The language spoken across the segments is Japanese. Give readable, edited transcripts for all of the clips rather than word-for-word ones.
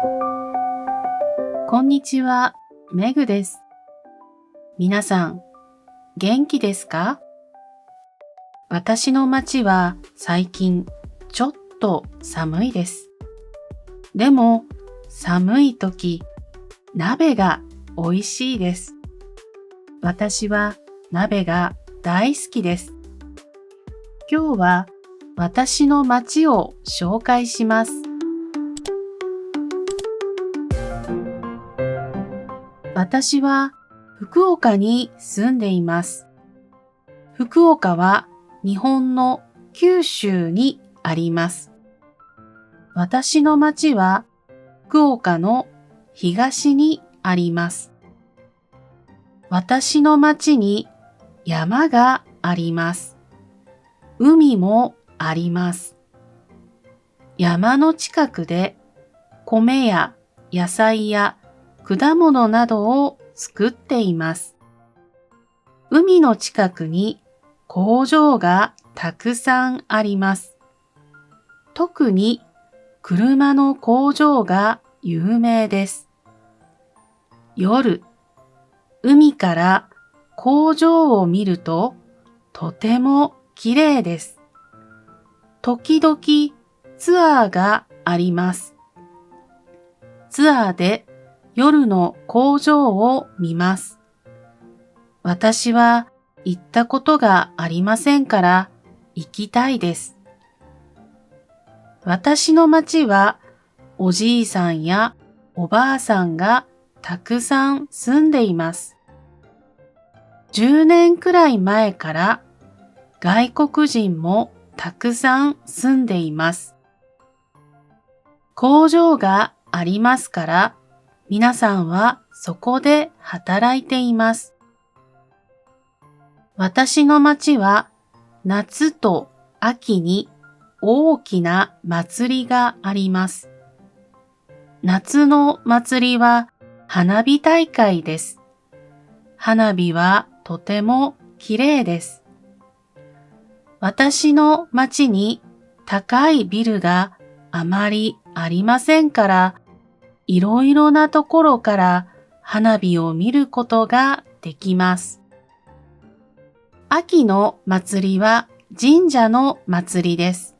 こんにちは、メグです。皆さん、元気ですか？私の町は最近ちょっと寒いです。でも、寒い時、鍋が美味しいです。私は鍋が大好きです。今日は私の町を紹介します。私は福岡に住んでいます。福岡は日本の九州にあります。私の町は福岡の東にあります。私の町に山があります。海もあります。山の近くで米や野菜や果物などを作っています。海の近くに工場がたくさんあります。特に車の工場が有名です。夜、海から工場を見るととても綺麗です。時々ツアーがあります。ツアーで夜の工場を見ます。私は行ったことがありませんから行きたいです。私の町はおじいさんやおばあさんがたくさん住んでいます。10年くらい前から外国人もたくさん住んでいます。工場がありますから皆さんはそこで働いています。私の町は夏と秋に大きな祭りがあります。夏の祭りは花火大会です。花火はとても綺麗です。私の町に高いビルがあまりありませんから、いろいろなところから花火を見ることができます。秋の祭りは神社の祭りです。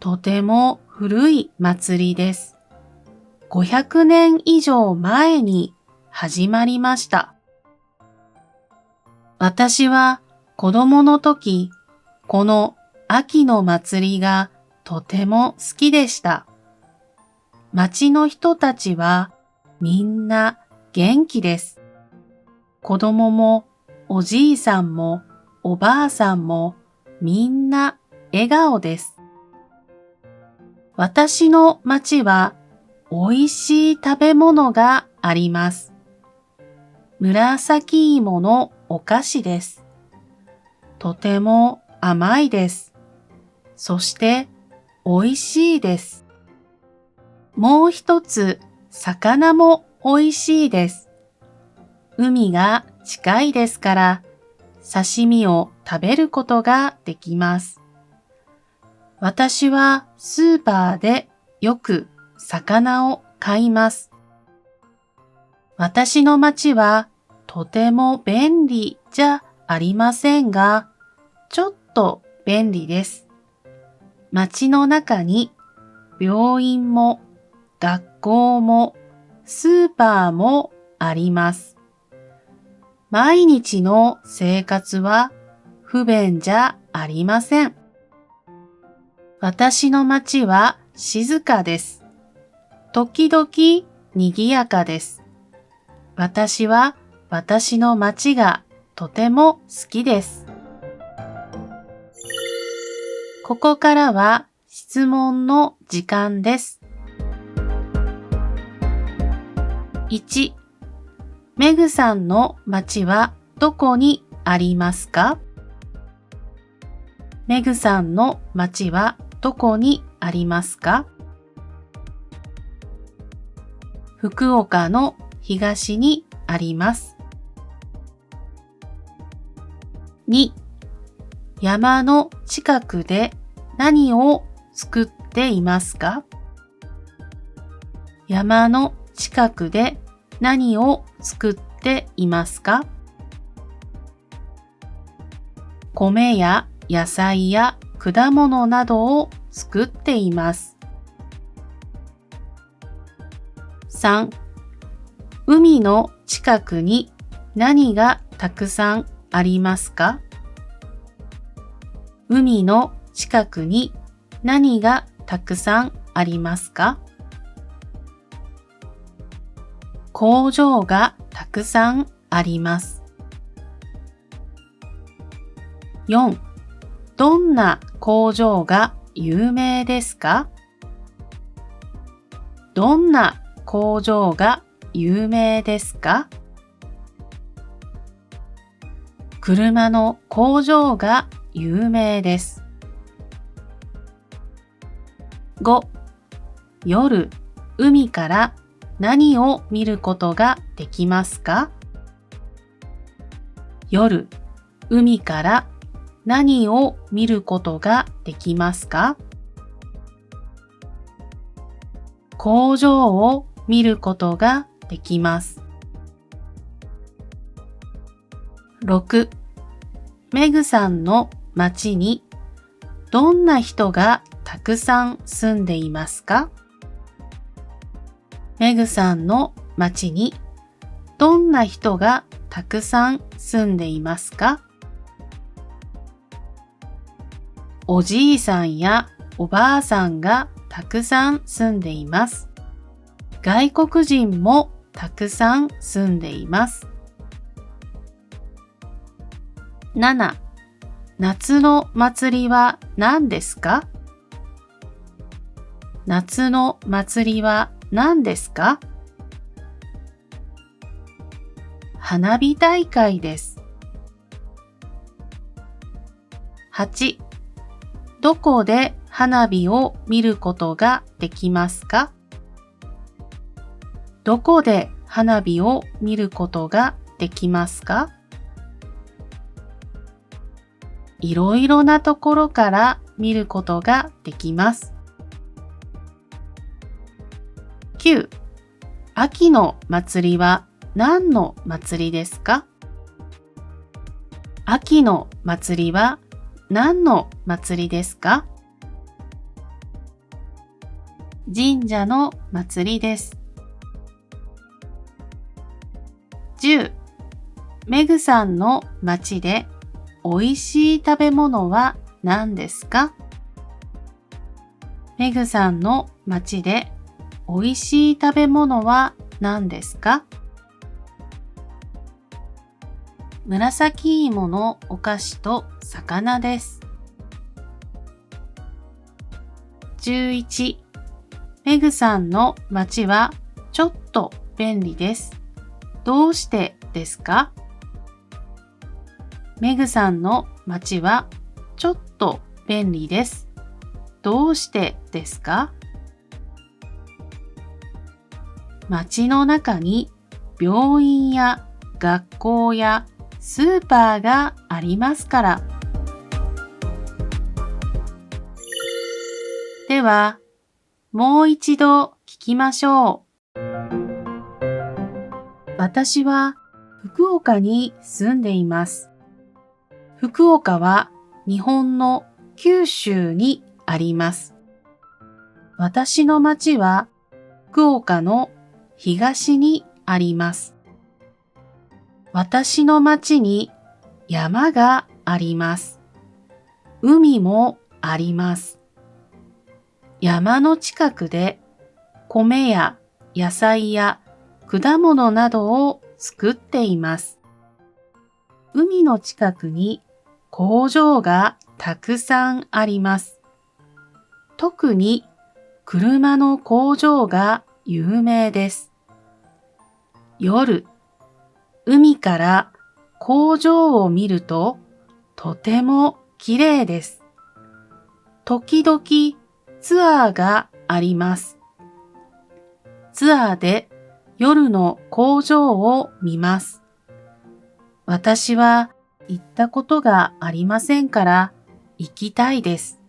とても古い祭りです。500年以上前に始まりました。私は子供の時、この秋の祭りがとても好きでした。町の人たちはみんな元気です。子供もおじいさんもおばあさんもみんな笑顔です。私の町はおいしい食べ物があります。紫芋のお菓子です。とても甘いです。そしておいしいです。もう一つ、魚もおいしいです。海が近いですから、刺身を食べることができます。私はスーパーでよく魚を買います。私の町はとても便利じゃありませんが、ちょっと便利です。町の中に病院も学校もスーパーもあります。毎日の生活は不便じゃありません。私の町は静かです。時々賑やかです。私は私の町がとても好きです。ここからは質問の時間です。1、メグさんの町はどこにありますか？メグさんの町はどこにありますか？福岡の東にあります。2、山の近くで何を作っていますか？山の近くで何を作っていますか？米や野菜や果物などを作っています。3、海の近くに何がたくさんありますか？海の近くに何がたくさんありますか？工場がたくさんあります。4、どんな工場が有名ですか？どんな工場が有名ですか？車の工場が有名です。5、夜、海から何を見ることができますか？夜、海から何を見ることができますか？工場を見ることができます。6、メグさんの町にどんな人がたくさん住んでいますか？メグさんの町にどんな人がたくさん住んでいますか？おじいさんやおばあさんがたくさん住んでいます。外国人もたくさん住んでいます。7、夏の祭りは何ですか？夏の祭りは何ですか？花火大会です。8、どこで花火を見ることができますか？どこで花火を見ることができますか？いろいろなところから見ることができます。9、秋の祭りは何の祭りですか？秋の祭りは何の祭りですか？神社の祭りです。10、メグさんの町で美味しい食べ物は何ですか？メグさんの町で美味しい食べ物は何ですか？紫芋のお菓子と魚です。11、メグさんの町はちょっと便利です。どうしてですか？メグさんの町はちょっと便利です。どうしてですか？町の中に病院や学校やスーパーがありますから。では、もう一度聞きましょう。私は福岡に住んでいます。福岡は日本の九州にあります。私の町は福岡の東にあります。私の町に山があります。海もあります。山の近くで米や野菜や果物などを作っています。海の近くに工場がたくさんあります。特に車の工場が有名です。夜、海から工場を見るととても綺麗です。時々ツアーがあります。ツアーで夜の工場を見ます。私は行ったことがありませんから行きたいです。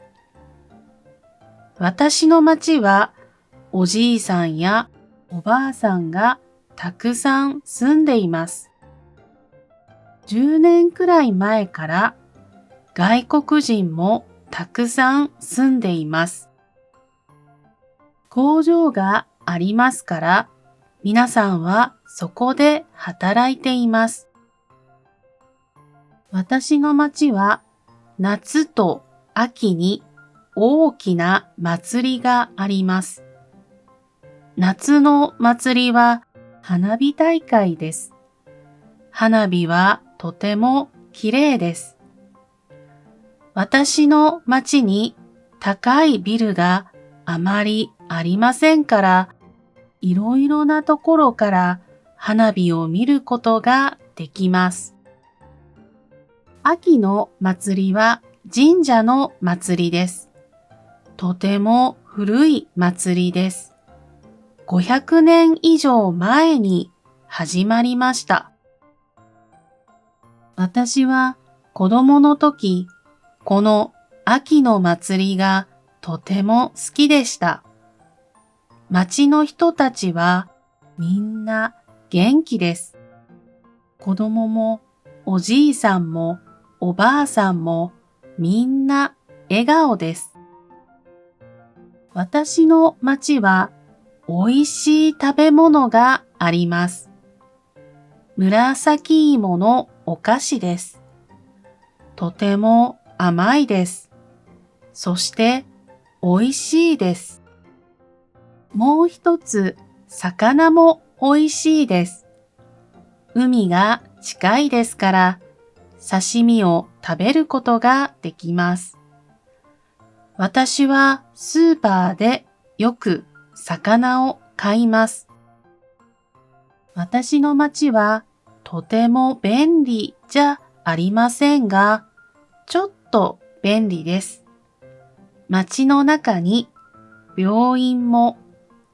私の町はおじいさんやおばあさんがたくさん住んでいます。10年くらい前から外国人もたくさん住んでいます。工場がありますから、皆さんはそこで働いています。私の町は夏と秋に大きな祭りがあります。夏の祭りは花火大会です。花火はとても綺麗です。私の町に高いビルがあまりありませんから、いろいろなところから花火を見ることができます。秋の祭りは神社の祭りです。とても古い祭りです。500年以上前に始まりました。私は子供の時、この秋の祭りがとても好きでした。町の人たちはみんな元気です。子供もおじいさんもおばあさんもみんな笑顔です。私の町はおいしい食べ物があります。紫芋のお菓子です。とても甘いです。そしておいしいです。もう一つ、魚もおいしいです。海が近いですから、刺身を食べることができます。私はスーパーでよく魚を買います。私の町はとても便利じゃありませんが、ちょっと便利です。町の中に病院も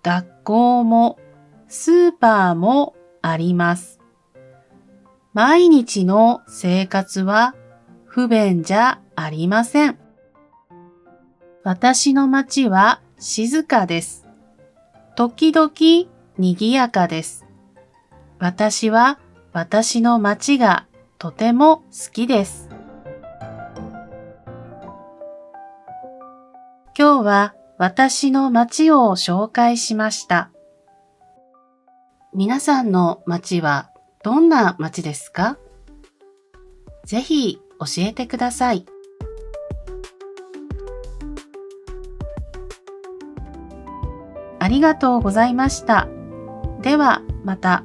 学校もスーパーもあります。毎日の生活は不便じゃありません。私の町は静かです。時々賑やかです。私は私の町がとても好きです。今日は私の町を紹介しました。皆さんの町はどんな町ですか？ぜひ教えてください。ありがとうございました。ではまた。